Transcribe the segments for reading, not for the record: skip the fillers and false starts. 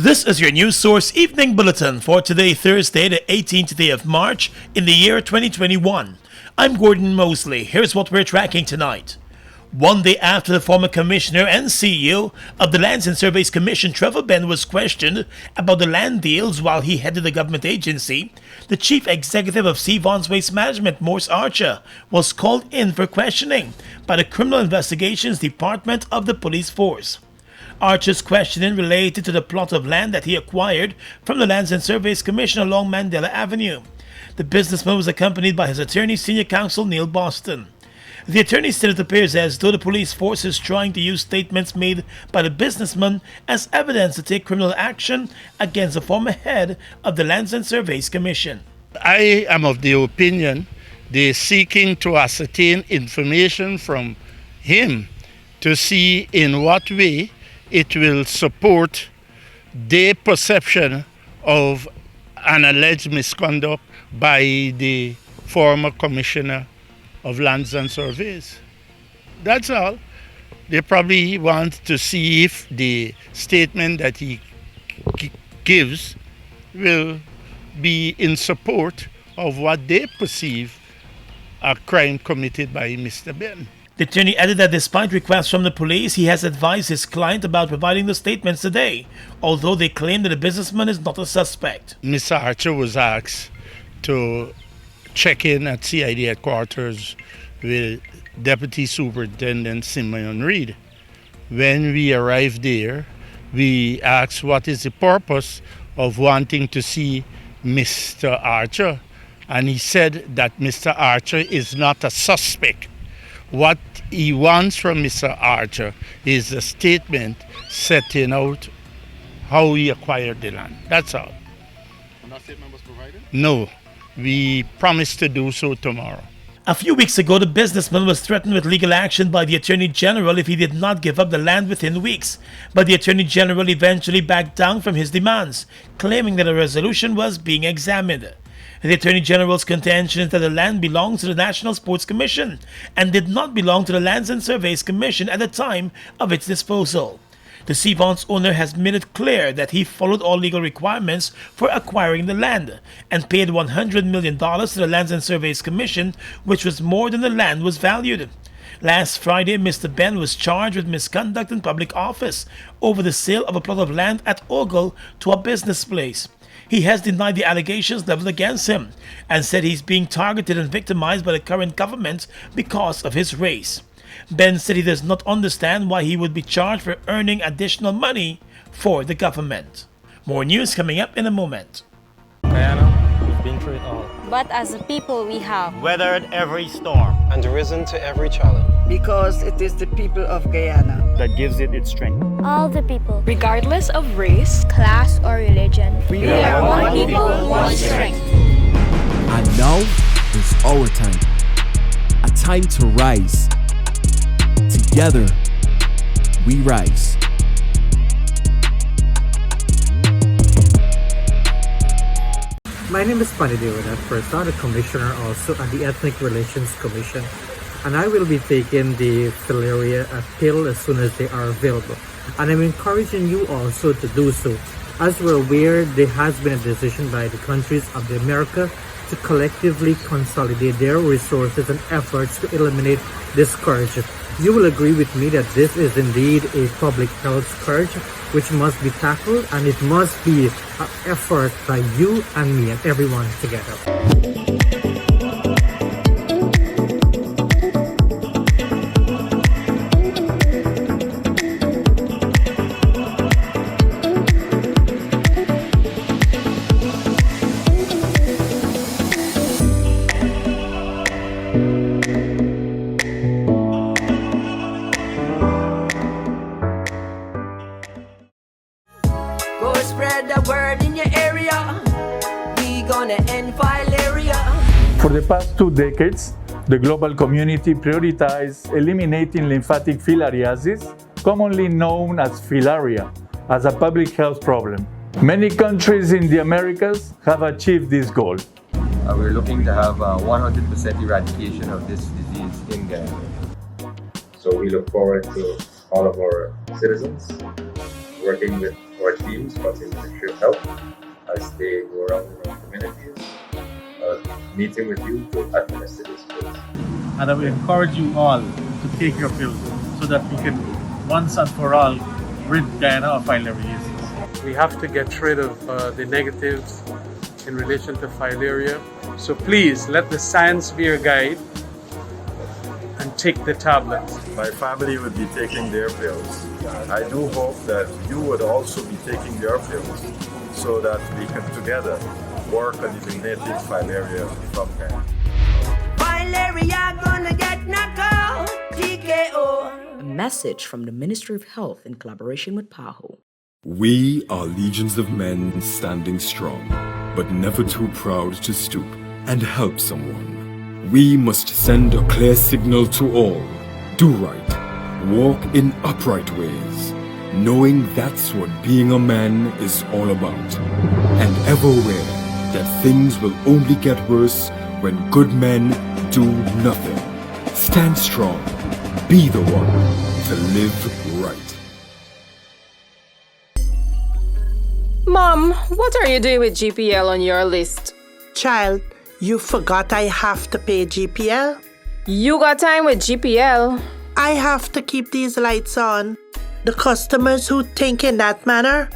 This is your news source evening bulletin for today, Thursday, the 18th day of March in the year 2021. I'm Gordon Mosley. Here's what we're tracking tonight. One day after the former commissioner and CEO of the Lands and Surveys Commission, Trevor Benn, was questioned about the land deals while he headed the government agency, the chief executive of Seavon's Waste Management, Morse Archer, was called in for questioning by the Criminal Investigations Department of the police force. Archer's questioning related to the plot of land that he acquired from the Lands and Surveys Commission along Mandela Avenue. The businessman was accompanied by his attorney, senior counsel Neil Boston. The attorney said it appears as though the police force is trying to use statements made by the businessman as evidence to take criminal action against the former head of the Lands and Surveys Commission. I am of the opinion they're seeking to ascertain information from him to see in what way it will support their perception of an alleged misconduct by the former commissioner of Lands and Surveys. That's all. They probably want to see if the statement that he gives will be in support of what they perceive a crime committed by Mr. Ben. The attorney added that despite requests from the police, he has advised his client about providing the statements today, although they claim that the businessman is not a suspect. Mr. Archer was asked to check in at CID headquarters with Deputy Superintendent Simeon Reed. When we arrived there, we asked what is the purpose of wanting to see Mr. Archer, and he said that Mr. Archer is not a suspect. What he wants from Mr. Archer is a statement setting out how he acquired the land. That's all. And that statement was provided? No. We promised to do so tomorrow. A few weeks ago, the businessman was threatened with legal action by the Attorney General if he did not give up the land within weeks. But the Attorney General eventually backed down from his demands, claiming that a resolution was being examined. The Attorney General's contention is that the land belongs to the National Sports Commission and did not belong to the Lands and Surveys Commission at the time of its disposal. The Seavon's owner has made it clear that he followed all legal requirements for acquiring the land and paid $100 million to the Lands and Surveys Commission, which was more than the land was valued. Last Friday, Mr. Ben was charged with misconduct in public office over the sale of a plot of land at Ogle to a business place. He has denied the allegations leveled against him and said he's being targeted and victimized by the current government because of his race. Ben said he does not understand why he would be charged for earning additional money for the government. More news coming up in a moment. Guyana, we've been through it all. But as a people we have Weathered every storm. And risen to every challenge. Because it is the people of Guyana That gives it its strength. all the people, Regardless of race, class or religion. we are one people, one strength. And now is our time. A time to rise. Together, we rise. My name is Panidevada Prasad, a commissioner also at the Ethnic Relations Commission, and I will be taking the filaria pill as soon as they are available. And I'm encouraging you also to do so. As we're aware, there has been a decision by the countries of the America to collectively consolidate their resources and efforts to eliminate this scourge. You will agree with me that this is indeed a public health scourge which must be tackled, and it must be an effort by you and me and everyone together. Go spread the word in your area. We gonna end filaria. For the past 2 decades, the global community prioritized eliminating lymphatic filariasis, commonly known as filaria, as a public health problem. Many countries in the Americas have achieved this goal. We're looking to have 100% eradication of this disease in Guyana. So we look forward to all of our citizens working with our teams from the Ministry of Health as they go around in our communities, meeting with you to administer these pills. And I will encourage you all to take your pills so that we can once and for all rid Guyana of filariasis. We have to get rid of the negatives in relation to filaria. So please let the science be your guide and take the tablets. My family would be taking their pills. I do hope that you would also be taking your pills so that we can together work on eliminating filaria from Guyana. Filaria gonna get knocked out, TKO. A message from the Ministry of Health in collaboration with PAHO. We are legions of men standing strong, but never too proud to stoop and help someone. We must send a clear signal to all. Do right. Walk in upright ways, knowing that's what being a man is all about. And ever aware that things will only get worse when good men do nothing. Stand strong. Be the one to live right. Mom, what are you doing with GPL on your list? Child, you forgot I have to pay GPL? You got time with GPL? I have to keep these lights on. The customers who think in that manner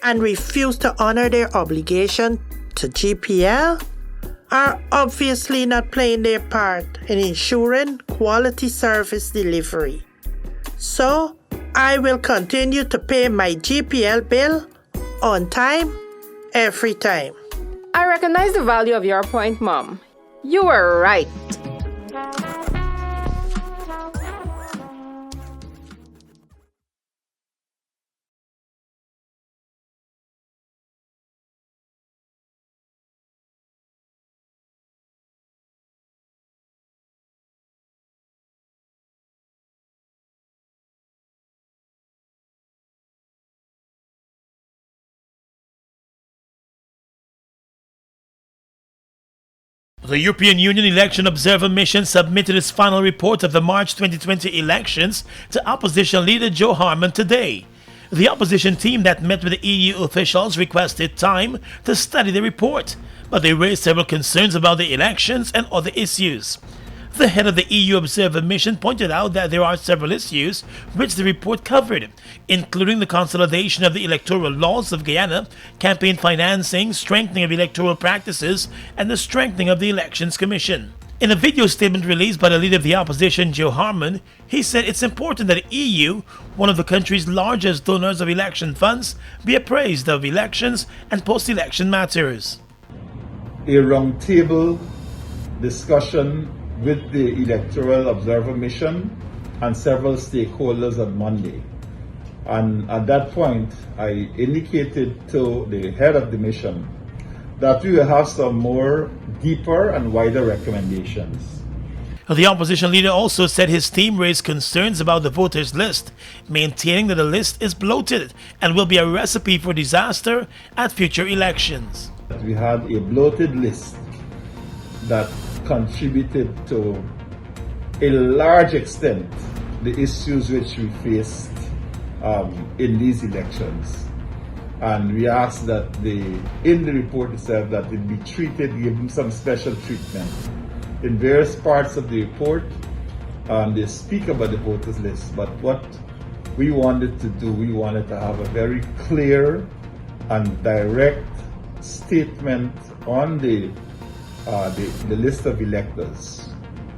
and refuse to honor their obligation to GPL are obviously not playing their part in ensuring quality service delivery. So, I will continue to pay my GPL bill on time, every time. I recognize the value of your point, Mom. You were right. The European Union Election Observer Mission submitted its final report of the March 2020 elections to opposition leader Joe Harman today. The opposition team that met with the EU officials requested time to study the report, but they raised several concerns about the elections and other issues. The head of the EU Observer Mission pointed out that there are several issues which the report covered, including the consolidation of the electoral laws of Guyana, campaign financing, strengthening of electoral practices, and the strengthening of the Elections Commission. In a video statement released by the leader of the opposition, Joe Harman, he said it's important that the EU, one of the country's largest donors of election funds, be appraised of elections and post-election matters. A roundtable discussion with the Electoral Observer Mission and several stakeholders on Monday. And at that point, I indicated to the head of the mission that we will have some more deeper and wider recommendations. The opposition leader also said his team raised concerns about the voters list, maintaining that the list is bloated and will be a recipe for disaster at future elections. We had a bloated list that contributed to a large extent the issues which we faced in these elections. And we asked that in the report itself that it be treated, given some special treatment. In various parts of the report, they speak about the voters list, but what we wanted to do, we wanted to have a very clear and direct statement on the list of electors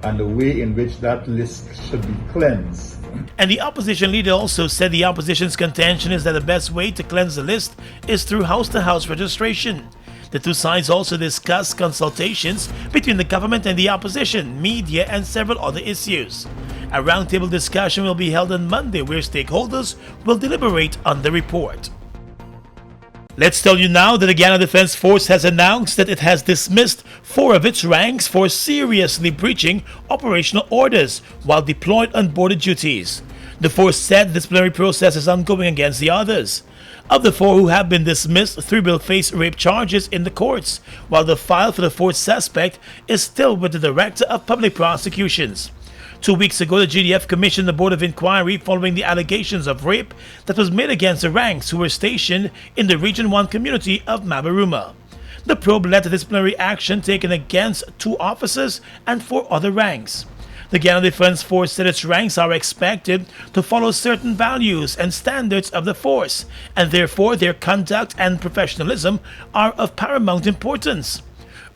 and the way in which that list should be cleansed. And the opposition leader also said the opposition's contention is that the best way to cleanse the list is through house-to-house registration. The two sides also discussed consultations between the government and the opposition, media, and several other issues. A roundtable discussion will be held on Monday where stakeholders will deliberate on the report. Let's tell you now that the Guyana Defense Force has announced that it has dismissed 4 of its ranks for seriously breaching operational orders while deployed on border duties. The force said the disciplinary process is ongoing against the others. Of the 4 who have been dismissed, 3 will face rape charges in the courts, while the file for the 4th suspect is still with the Director of Public Prosecutions. 2 weeks ago, the GDF commissioned a board of inquiry following the allegations of rape that was made against the ranks who were stationed in the Region 1 community of Mabaruma. The probe led to disciplinary action taken against 2 officers and 4 other ranks. The Guyana Defense Force said its ranks are expected to follow certain values and standards of the force, and therefore their conduct and professionalism are of paramount importance.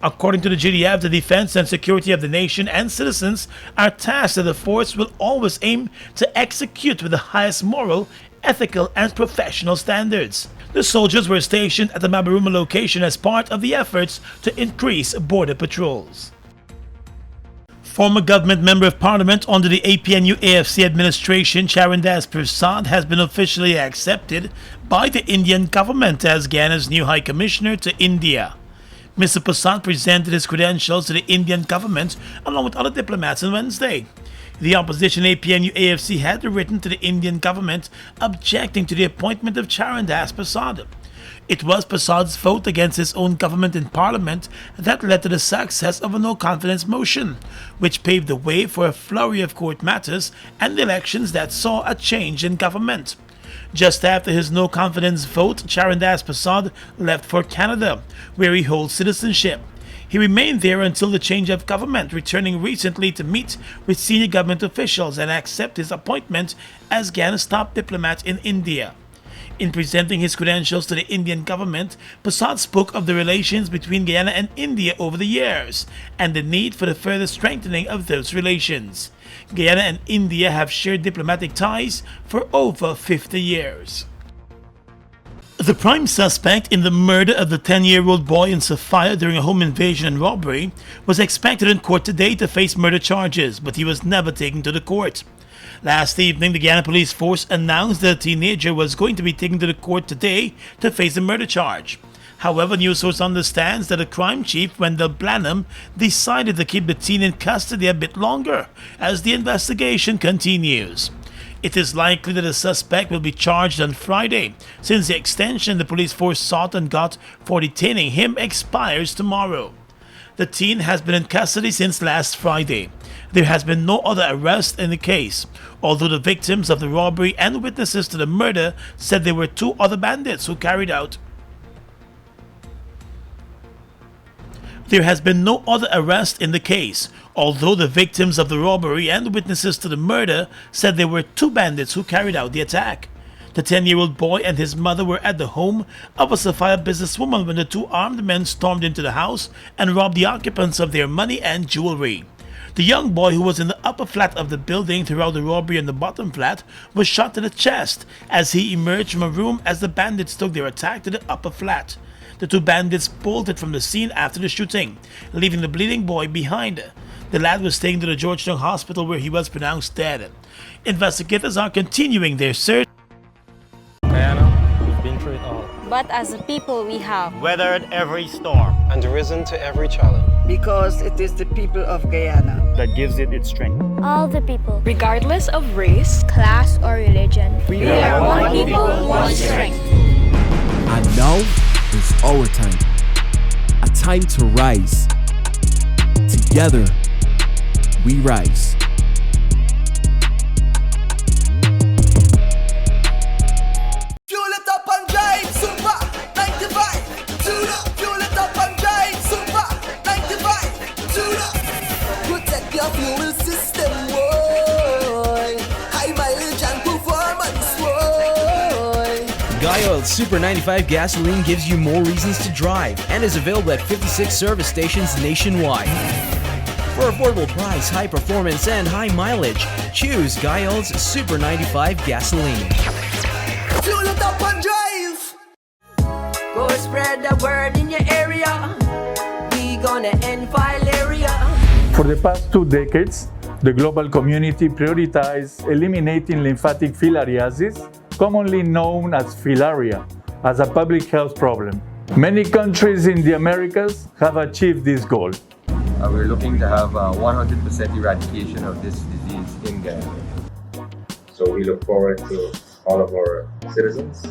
According to the GDF, the defense and security of the nation and citizens are tasks that the force will always aim to execute with the highest moral, ethical, and professional standards. The soldiers were stationed at the Mabaruma location as part of the efforts to increase border patrols. Former government member of parliament under the APNU-AFC administration, Charandas Prasad, has been officially accepted by the Indian government as Guyana's new High Commissioner to India. Mr. Prasad presented his credentials to the Indian government along with other diplomats on Wednesday. The opposition APNU-AFC had written to the Indian government objecting to the appointment of Charandas Prasad. It was Prasad's vote against his own government in parliament that led to the success of a no-confidence motion, which paved the way for a flurry of court matters and elections that saw a change in government. Just after his no-confidence vote, Charandas Prasad left for Canada, where he holds citizenship. He remained there until the change of government, returning recently to meet with senior government officials and accept his appointment as Guyana's top diplomat in India. In presenting his credentials to the Indian government, Prasad spoke of the relations between Guyana and India over the years and the need for the further strengthening of those relations. Guyana and India have shared diplomatic ties for over 50 years. The prime suspect in the murder of the 10-year-old boy in Sophia during a home invasion and robbery was expected in court today to face murder charges, but he was never taken to the court. Last evening, the Guyana Police Force announced that a teenager was going to be taken to the court today to face a murder charge. However, news source understands that the crime chief, Wendell Blanham, decided to keep the teen in custody a bit longer as the investigation continues. It is likely that the suspect will be charged on Friday, since the extension the police force sought and got for detaining him expires tomorrow. The teen has been in custody since last Friday. There has been no other arrest in the case, although the victims of the robbery and witnesses to the murder said there were 2 other bandits who carried out. There has been no other arrest in the case, although the victims of the robbery and witnesses to the murder said there were 2 bandits who carried out the attack. The 10-year-old boy and his mother were at the home of a Sophia businesswoman when the 2 armed men stormed into the house and robbed the occupants of their money and jewelry. The young boy, who was in the upper flat of the building throughout the robbery in the bottom flat, was shot in the chest as he emerged from a room as the bandits took their attack to the upper flat. The 2 bandits bolted from the scene after the shooting, leaving the bleeding boy behind. The lad was taken to the Georgetown Hospital where he was pronounced dead. Investigators are continuing their search. Guyana, we've been through it all. But as a people, we have Weathered every storm. And risen to every challenge. Because it is the people of Guyana That gives it its strength. all the people, Regardless of race, class, or religion. we are one people, one strength. And now is our time. A time to rise. Together, we rise. Fuel it up and drive, Super 95. Tune up. Fuel it up and drive, Super 95. Tune up. Protect your fuel system, boy. High mileage and performance, boy. Guy Oil Super 95 gasoline gives you more reasons to drive and is available at 56 service stations nationwide. For affordable price, high performance, and high mileage, choose Guy Oil's Super 95 gasoline. Fuel it up and drive. Go spread the word in your area. We gonna end filaria. For the past 2 decades, the global community prioritized eliminating lymphatic filariasis, commonly known as filaria, as a public health problem. Many countries in the Americas have achieved this goal. We're looking to have 100% eradication of this disease in Guyana. So we look forward to all of our citizens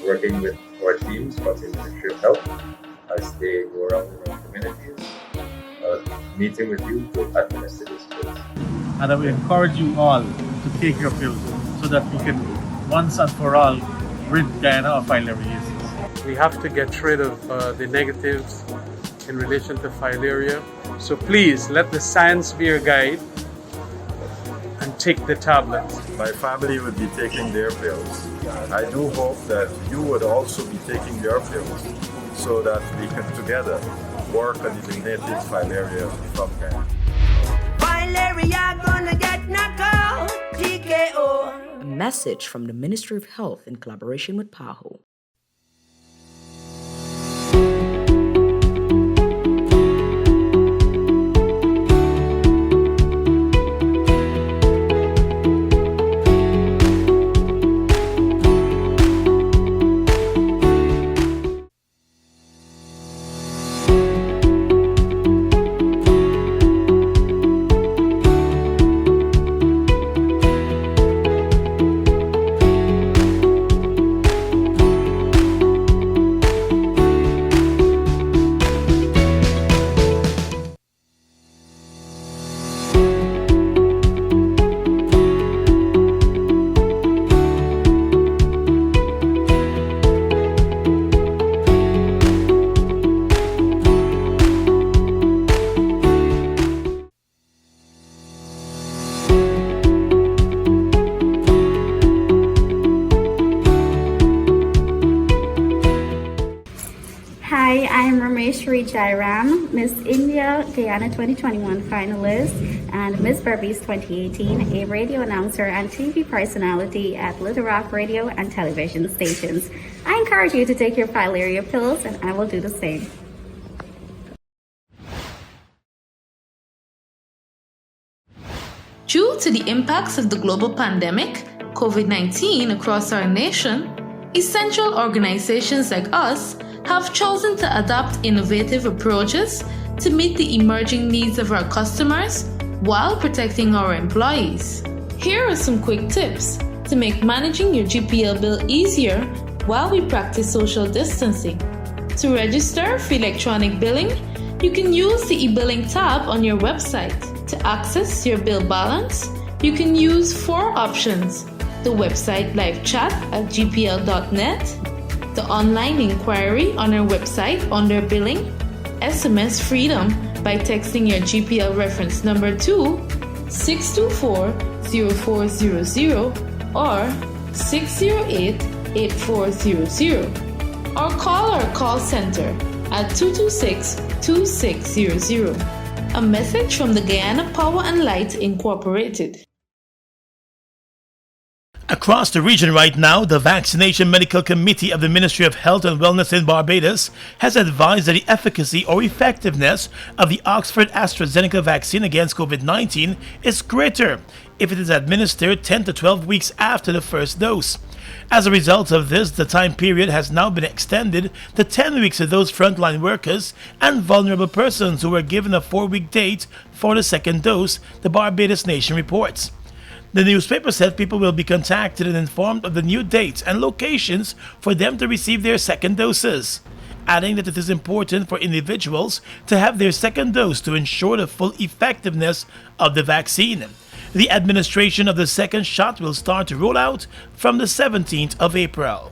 working with our teams, but in the Ministry of Health, as they go around in our communities, meeting with you to administer this. and I will encourage you all to take your pills so that we can once and for all rid Guyana of filariasis. We have to get rid of the negatives in relation to filaria. So please let the science be your guide and take the tablets. My family would be taking their pills. I do hope that you would also be taking your pills so that we can together work on eliminating filaria from Guyana. Filaria gonna get knocked out. TKO. A message from the Ministry of Health in collaboration with PAHO. Hi, I'm Rameshwari Jairam, Miss India Guyana 2021 finalist and Miss Barbies 2018, a radio announcer and TV personality at Little Rock radio and television stations. I encourage you to take your filaria pills and I will do the same. Due to the impacts of the global pandemic, COVID-19 across our nation, essential organizations like us have chosen to adopt innovative approaches to meet the emerging needs of our customers while protecting our employees. Here are some quick tips to make managing your GPL bill easier while we practice social distancing. To register for electronic billing, you can use the e-billing tab on your website. To access your bill balance, you can use 4 options: the website live chat at gpl.net, the online inquiry on our website under billing, SMS Freedom by texting your GPL reference number to 624-0400 or 608-8400, or call our call center at 226-2600. A message from the Guyana Power and Light Incorporated. Across the region right now, the Vaccination Medical Committee of the Ministry of Health and Wellness in Barbados has advised that the efficacy or effectiveness of the Oxford AstraZeneca vaccine against COVID-19 is greater if it is administered 10 to 12 weeks after the first dose. As a result of this, the time period has now been extended to 10 weeks for those frontline workers and vulnerable persons who were given a 4-week date for the second dose, the Barbados Nation reports. The newspaper said people will be contacted and informed of the new dates and locations for them to receive their second doses, adding that it is important for individuals to have their second dose to ensure the full effectiveness of the vaccine. The administration of the second shot will start to roll out from the 17th of April.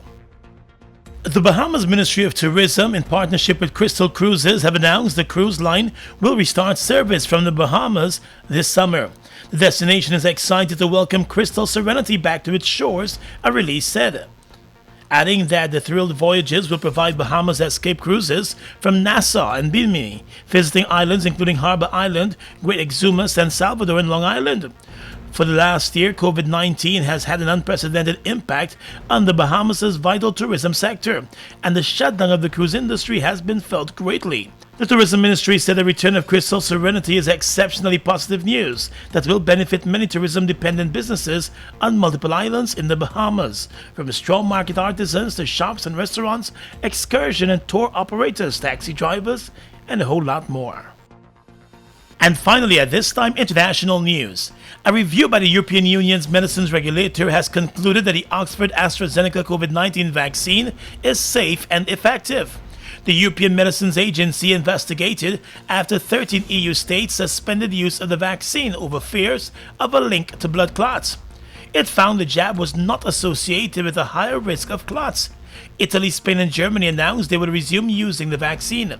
The Bahamas Ministry of Tourism, in partnership with Crystal Cruises, have announced the cruise line will restart service from the Bahamas this summer. The destination is excited to welcome Crystal Serenity back to its shores, a release said, adding that the thrilled voyages will provide Bahamas escape cruises from Nassau and Bimini, visiting islands including Harbor Island, Great Exuma, San Salvador, and Long Island. For the last year, COVID-19 has had an unprecedented impact on the Bahamas' vital tourism sector, and the shutdown of the cruise industry has been felt greatly. The Tourism Ministry said the return of Crystal Serenity is exceptionally positive news that will benefit many tourism-dependent businesses on multiple islands in the Bahamas, from straw market artisans to shops and restaurants, excursion and tour operators, taxi drivers, and a whole lot more. And finally, at this time, international news. A review by the European Union's medicines regulator has concluded that the Oxford AstraZeneca COVID-19 vaccine is safe and effective. The European Medicines Agency investigated after 13 EU states suspended use of the vaccine over fears of a link to blood clots. It found the jab was not associated with a higher risk of clots. Italy, Spain, and Germany announced they would resume using the vaccine.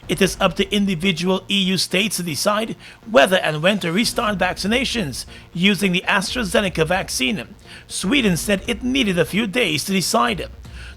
It is up to individual EU states to decide whether and when to restart vaccinations using the AstraZeneca vaccine. Sweden said it needed a few days to decide.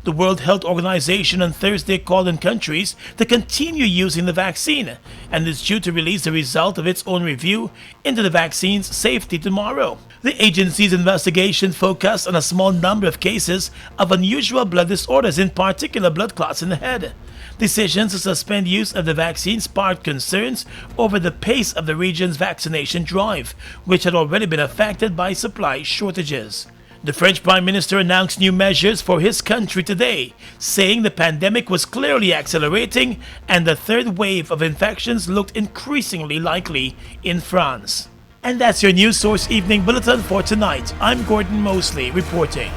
The World Health Organization on Thursday called on countries to continue using the vaccine and is due to release the result of its own review into the vaccine's safety tomorrow. The agency's investigation focused on a small number of cases of unusual blood disorders, in particular blood clots in the head. Decisions to suspend use of the vaccine sparked concerns over the pace of the region's vaccination drive, which had already been affected by supply shortages. The French Prime Minister announced new measures for his country today, saying the pandemic was clearly accelerating and the third wave of infections looked increasingly likely in France. And that's your News Source Evening Bulletin for tonight. I'm Gordon Mosley reporting.